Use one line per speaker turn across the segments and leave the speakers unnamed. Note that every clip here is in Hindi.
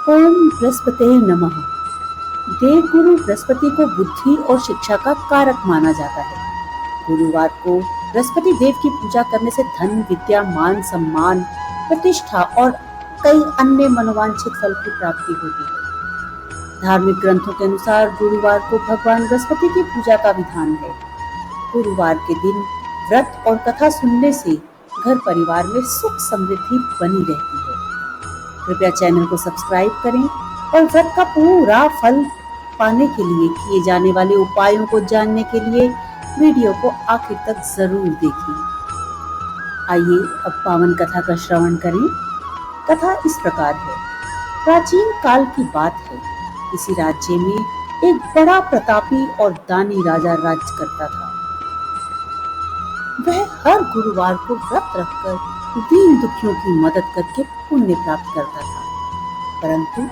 ओम बृहस्पते नमः। देवगुरु बृहस्पति को बुद्धि और शिक्षा का कारक माना जाता है। गुरुवार को बृहस्पति देव की पूजा करने से धन, विद्या, मान सम्मान, प्रतिष्ठा और कई अन्य मनोवांछित फल की प्राप्ति होती है। धार्मिक ग्रंथों के अनुसार गुरुवार को भगवान बृहस्पति की पूजा का विधान है। गुरुवार के दिन व्रत और कथा सुनने से घर परिवार में सुख समृद्धि बनी रहती है। कृपया चैनल को सब्सक्राइब करें और व्रत का पूरा फल पाने के लिए किए जाने वाले उपायों को जानने के लिए वीडियो को आखिर तक जरूर देखें। आइए अब पावन कथा का श्रवण करें। कथा इस प्रकार है। प्राचीन काल की बात है। किसी राज्य में एक बड़ा प्रतापी और दानी राजा राज करता था। वह हर गुरुवार को व्रत रखकर दीन दुखियों की मदद करके पुण्य प्राप्त करता था, परंतु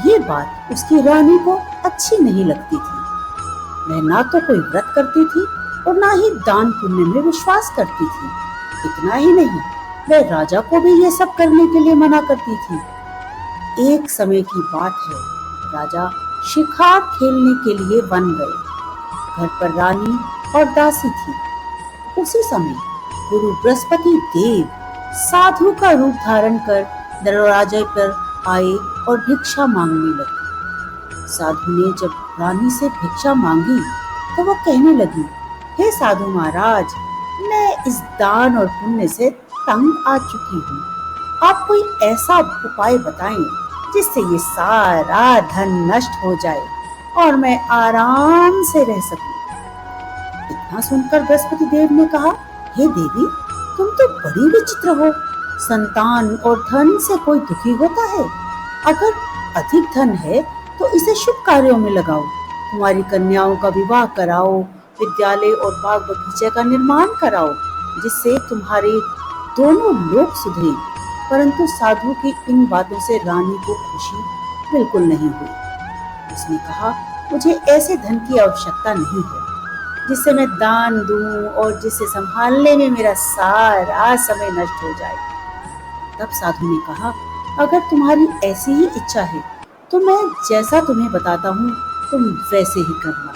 ये बात उसकी रानी को अच्छी नहीं लगती थी। वह ना तो कोई व्रत करती थी और ना ही दान पुण्य में विश्वास करती थी। इतना ही नहीं, वह राजा को भी ये सब करने के लिए मना करती थी। एक समय की बात है, राजा शिकार खेलने के लिए वन गए। घर पर रानी और दासी थी। उसी समय गुरु बृहस्पति देव साधु का रूप धारण कर दरवाजे पर आए और भिक्षा मांगने लगे। साधु ने जब रानी से भिक्षा मांगी तो वह कहने लगी, हे साधु महाराज, मैं इस दान और पुण्य से तंग आ चुकी हूँ। आप कोई ऐसा उपाय बताएं जिससे ये सारा धन नष्ट हो जाए और मैं आराम से रह सकूं। इतना सुनकर बृहस्पति देव ने कहा, हे देवी, तुम तो बड़ी विचित्र हो। संतान और धन से कोई दुखी होता है? अगर अधिक धन है तो इसे शुभ कार्यों में लगाओ। कुंवारी कन्याओं का विवाह कराओ, विद्यालय और बाग बगीचे का निर्माण कराओ, जिससे तुम्हारे दोनों लोग सुधरे। परंतु साधु की इन बातों से रानी को खुशी बिल्कुल नहीं हुई। उसने कहा, मुझे ऐसे धन की आवश्यकता नहीं है जिससे मैं दान दूं और जिसे संभालने में मेरा सारा समय नष्ट हो जाए। तब साधु ने कहा, अगर तुम्हारी ऐसी ही इच्छा है तो मैं जैसा तुम्हें बताता हूँ तुम वैसे ही करना।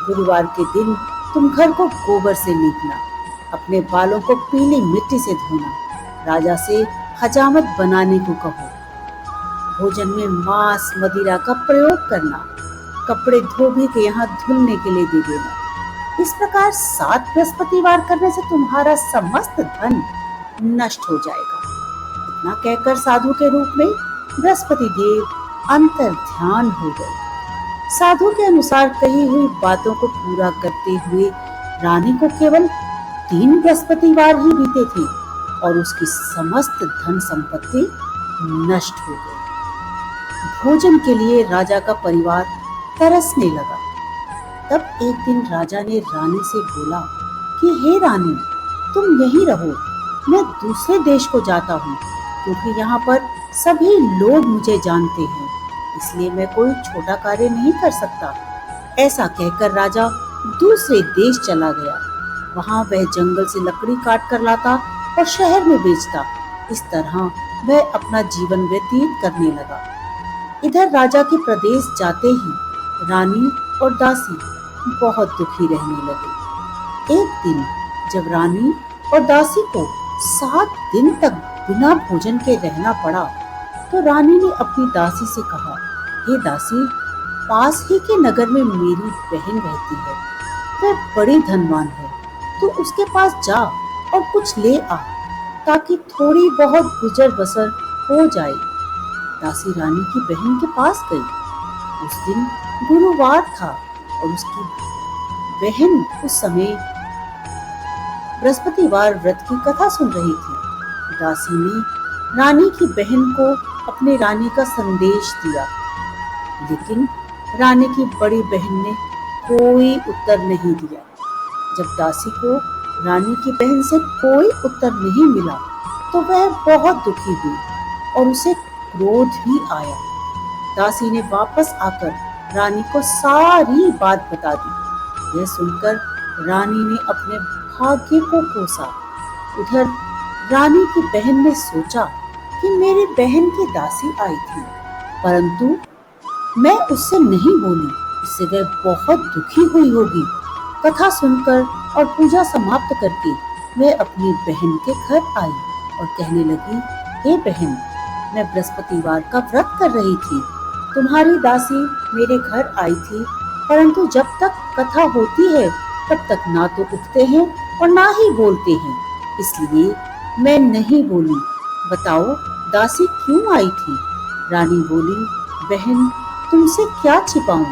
गुरुवार के दिन तुम घर को गोबर से लीपना, अपने बालों को पीली मिट्टी से धोना, राजा से हजामत बनाने को कहो, भोजन में मांस मदिरा का प्रयोग करना, कपड़े धोबी के यहाँ धुलने के लिए दे देना। इस प्रकार 7 बृहस्पतिवार करने से तुम्हारा समस्त धन नष्ट हो जाएगा। इतना कहकर साधु के रूप में बृहस्पति देव अंतर ध्यान हो गए। साधु के अनुसार कही हुई बातों को पूरा करते हुए रानी को केवल 3 बृहस्पतिवार ही बीते थे और उसकी समस्त धन संपत्ति नष्ट हो गई। भोजन के लिए राजा का परिवार तरसने लगा। तब एक दिन राजा ने रानी से बोला कि हे रानी, तुम यहीं रहो, मैं दूसरे देश को जाता हूँ, क्योंकि यहाँ पर सभी लोग मुझे जानते हैं, इसलिए मैं कोई छोटा कार्य नहीं कर सकता। ऐसा कहकर राजा दूसरे देश चला गया। वहाँ वह जंगल से लकड़ी काट कर लाता और शहर में बेचता। इस तरह वह अपना जीवन व्यतीत करने लगा। इधर राजा के प्रदेश जाते ही रानी और दासी बहुत दुखी रहने लगे। एक दिन जब रानी और दासी को 7 दिन तक बिना भोजन के रहना पड़ा तो रानी ने अपनी दासी से कहा, हे दासी, पास ही के नगर में मेरी बहन रहती है। वह बड़ी धनवान है, तो उसके पास जा और कुछ ले आ ताकि थोड़ी बहुत गुजर बसर हो जाए। दासी रानी की बहन के पास गई। उस दिन गुरुवार था और उसकी बहन उस समय बृहस्पतिवार व्रत की कथा सुन रही थी। दासी ने रानी की बहन को अपने रानी का संदेश दिया, लेकिन रानी की बड़ी बहन ने कोई उत्तर नहीं दिया। जब दासी को रानी की बहन से कोई उत्तर नहीं मिला तो वह बहुत दुखी हुई और उसे क्रोध भी आया। दासी ने वापस आकर रानी को सारी बात बता दी। यह सुनकर रानी ने अपने भाग्य को कोसा। उधर रानी की बहन ने सोचा कि मेरी बहन की दासी आई थी, परंतु मैं उससे नहीं बोली, इससे वह बहुत दुखी हुई होगी। कथा सुनकर और पूजा समाप्त करके वह अपनी बहन के घर आई और कहने लगी, हे बहन, मैं बृहस्पतिवार का व्रत कर रही थी। तुम्हारी दासी मेरे घर आई थी, परंतु जब तक कथा होती है तब तक ना तो उठते हैं और ना ही बोलते हैं, इसलिए मैं नहीं बोली। बताओ दासी क्यों आई थी? रानी बोली, बहन, तुमसे क्या छिपाऊं,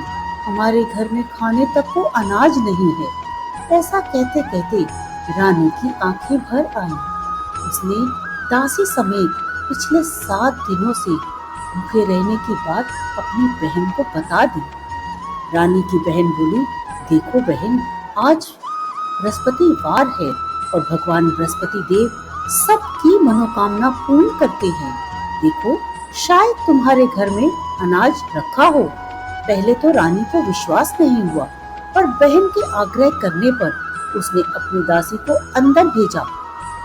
हमारे घर में खाने तक को अनाज नहीं है। ऐसा कहते कहते रानी की आंखें भर आईं। उसने दासी समेत पिछले 7 दिनों से भूखे रहने की बात अपनी बहन को बता दी। रानी की बहन बोली, देखो बहन, आज बृहस्पतिवार है और भगवान बृहस्पति देव सबकी मनोकामना पूर्ण करते हैं। देखो, शायद तुम्हारे घर में अनाज रखा हो। पहले तो रानी को विश्वास नहीं हुआ, पर बहन के आग्रह करने पर उसने अपनी दासी को अंदर भेजा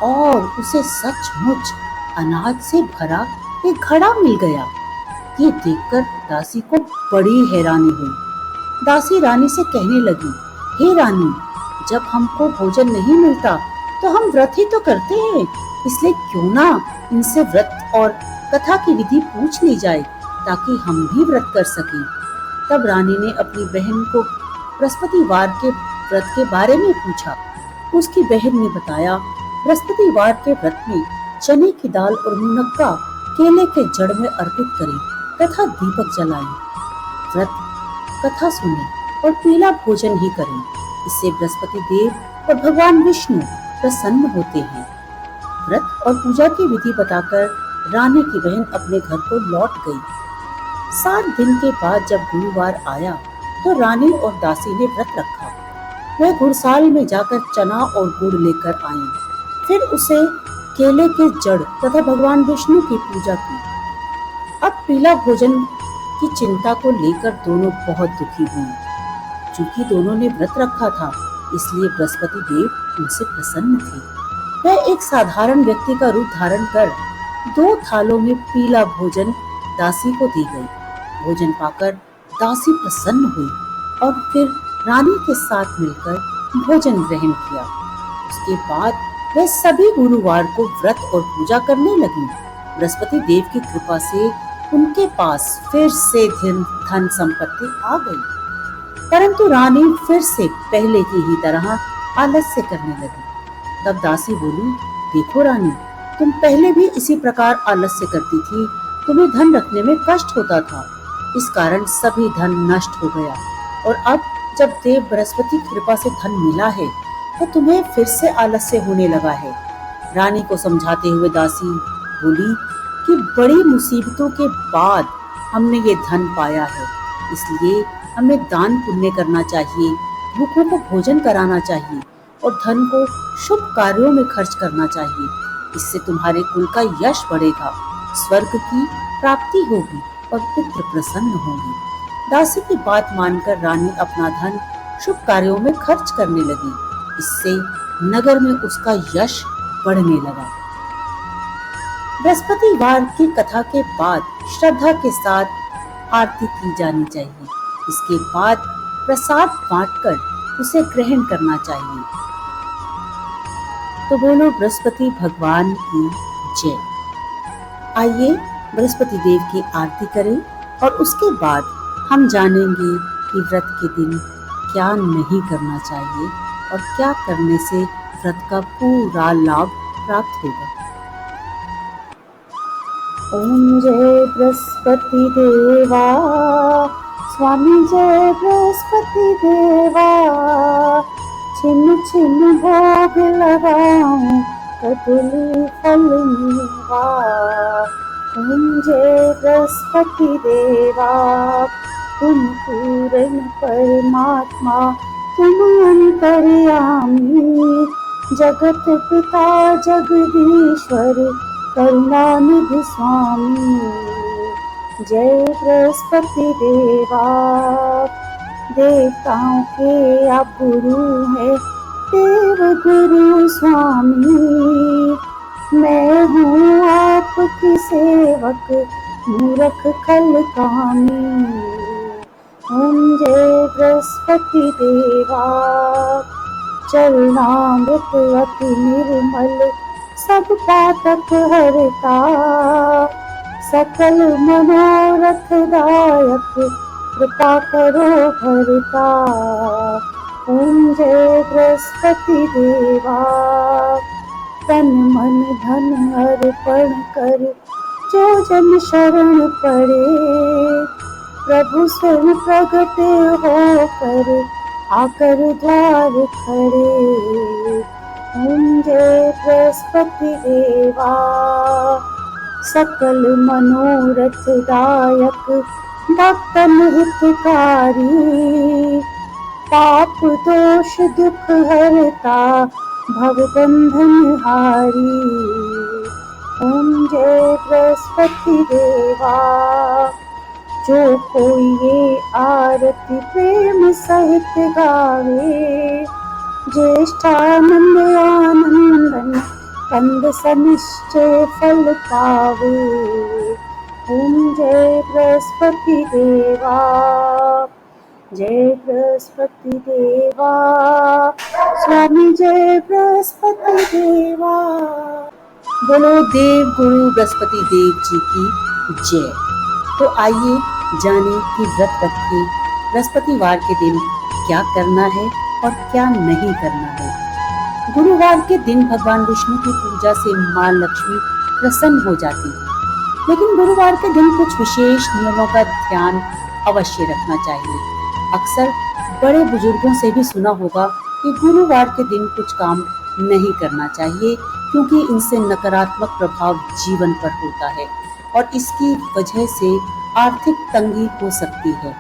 और उसे सचमुच अनाज से भरा एक घड़ा मिल गया। ये देखकर दासी को बड़ी हैरानी हुई। दासी रानी से कहने लगी, हे रानी, जब हमको भोजन नहीं मिलता तो हम व्रत ही तो करते हैं, इसलिए क्यों ना इनसे व्रत और कथा की विधि पूछ ली जाए ताकि हम भी व्रत कर सकें। तब रानी ने अपनी बहन को बृहस्पतिवार के व्रत के बारे में पूछा। उसकी बहन ने बताया, बृहस्पतिवार के व्रत में चने की दाल और मुनक्का केले के जड़ में अर्पित करें तथा दीपक जलाएं। व्रत कथा सुने और पीला भोजन ही करें, इससे बृहस्पति देव और भगवान विष्णु प्रसन्न होते हैं। व्रत और पूजा की विधि बताकर रानी की बहन अपने घर को लौट गई। 7 दिन के बाद जब गुरुवार आया तो रानी और दासी ने व्रत रखा। वह घुड़साल में जाकर चना और गुड़ लेकर आई, फिर उसे केले के जड़ तथा भगवान विष्णु की पूजा की। अब पीला भोजन की चिंता को लेकर दोनों बहुत दुखी हुई। चूंकि दोनों ने व्रत रखा था, इसलिए बृहस्पति देव उनसे प्रसन्न थे। वह एक साधारण व्यक्ति का रूप धारण कर 2 थालों में पीला भोजन दासी को दी गई। भोजन पाकर दासी प्रसन्न हुई और फिर रानी के साथ मिलकर भोजन ग्रहण किया। उसके बाद वे सभी गुरुवार को व्रत और पूजा करने लगी। बृहस्पति देव की कृपा से उनके पास फिर से धन संपत्ति आ गई, परंतु रानी फिर से पहले की ही तरह आलस्य करने लगी। तब दासी बोली, देखो रानी, तुम पहले भी इसी प्रकार आलस्य करती थी, तुम्हें धन रखने में कष्ट होता था, इस कारण सभी धन नष्ट हो गया, और अब जब देव बृहस्पति की कृपा से धन मिला है तो तुम्हें फिर से आलस्य होने लगा है। रानी को समझाते हुए दासी बोली कि बड़ी मुसीबतों के बाद हमने ये धन पाया है, इसलिए हमें दान पुण्य करना चाहिए, भूखों को भोजन कराना चाहिए और धन को शुभ कार्यों में खर्च करना चाहिए। इससे तुम्हारे कुल का यश बढ़ेगा, स्वर्ग की प्राप्ति होगी और पितृ प्रसन्न होंगे। दासी की बात मानकर रानी अपना धन शुभ कार्यों में खर्च करने लगी। इससे नगर में उसका यश बढ़ने लगा। बृहस्पतिवार की कथा के बाद श्रद्धा के साथ आरती की जानी चाहिए। इसके बाद प्रसाद बांटकर उसे ग्रहण करना चाहिए। तो बोलो बृहस्पति भगवान की जय। आइए बृहस्पति देव की आरती करें और उसके बाद हम जानेंगे कि व्रत के दिन क्या नहीं करना चाहिए और क्या करने से व्रत का पूरा लाभ प्राप्त होगा। ओम जय बृहस्पति देवा, स्वामी जय बृहस्पति देवा, छिन छिन भोग लगाऊं कदली फल मेवा। ओम जय बृहस्पति देवा, तुम पूर्ण परमात्मा, तुम अंतर्यामी, जगत पिता जगदीश्वर, करुणानिधि स्वामी। जय बृहस्पति देवा, देवताओं के आप गुरु है, देव गुरु स्वामी। मैं हूँ आपकी सेवक, मूरख खल कामी, मुंजे बृहस्पति देवा। चरणामृत अति निर्मल, सब पातक हरता। सकल मनोरथ दायक, कृपा करो भरता। ओम जय बृहस्पति देवा। तन मन धन अर्पण कर, जो जन शरण पड़े। प्रभु स्वयं प्रगट होकर, आकर द्वार खड़े। ओम जय बृहस्पति देवा। सकल मनोरथ दायक, भक्तन हितकारी। पाप दोष दुख हरता, भव बंधन हारी। ओम जय बृहस्पति देवा। जो कोई ये आरती प्रेम सहित गावे, ज्येष्ठानंद आनंदन कंद सनिश्चय फल पावे। ओम जय बृहस्पति देवा। जय बृहस्पति देवा। स्वामी जय बृहस्पति देवा। बोलो देव गुरु बृहस्पति देव जी की जय। तो आइए जाने कि व्रत रख के बृहस्पतिवार के दिन क्या करना है और क्या नहीं करना है। गुरुवार के दिन भगवान विष्णु की पूजा से मां लक्ष्मी प्रसन्न हो जाती है, लेकिन गुरुवार के दिन कुछ विशेष नियमों का ध्यान अवश्य रखना चाहिए। अक्सर बड़े बुजुर्गों से भी सुना होगा कि गुरुवार के दिन कुछ काम नहीं करना चाहिए, क्योंकि इनसे नकारात्मक प्रभाव जीवन पर होता है और इसकी वजह से आर्थिक तंगी हो सकती है।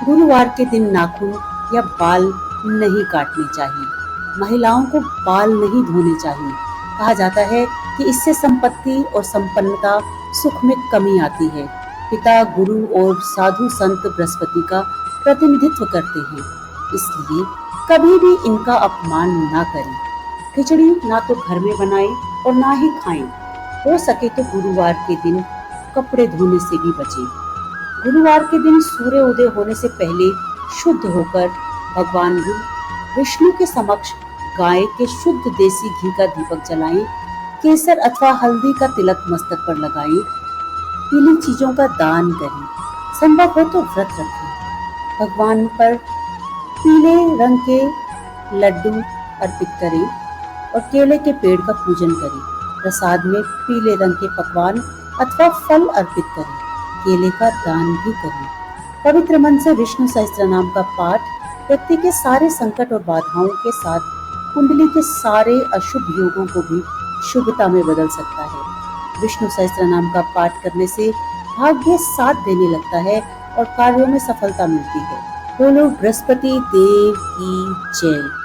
गुरुवार के दिन नाखून या बाल नहीं काटने चाहिए। महिलाओं को बाल नहीं धोने चाहिए। कहा जाता है कि इससे संपत्ति और संपन्नता सुख में कमी आती है। पिता गुरु और साधु संत बृहस्पति का प्रतिनिधित्व करते हैं, इसलिए कभी भी इनका अपमान ना करें। खिचड़ी ना तो घर में बनाएं और ना ही खाएं। हो सके तो गुरुवार के दिन कपड़े धोने से भी बचें। गुरुवार के दिन सूर्य उदय होने से पहले शुद्ध होकर भगवान विष्णु के समक्ष गाय के शुद्ध देसी घी का दीपक जलाएं। केसर अथवा हल्दी का तिलक मस्तक पर लगाएं। पीली चीजों का दान करें। संभव हो तो व्रत रखें। भगवान पर पीले रंग के लड्डू अर्पित करें और केले के पेड़ का पूजन करें। प्रसाद में पीले रंग के पकवान अथवा फल अर्पित करें। केले का दान भी करें। पवित्र मन से विष्णु सहस्त्रनाम का पाठ व्यक्ति के सारे संकट और बाधाओं के साथ कुंडली के सारे अशुभ योगों को भी शुभता में बदल सकता है। विष्णु सहस्त्रनाम का पाठ करने से भाग्य साथ देने लगता है और कार्यों में सफलता मिलती है। बोलो बृहस्पति देव की जय।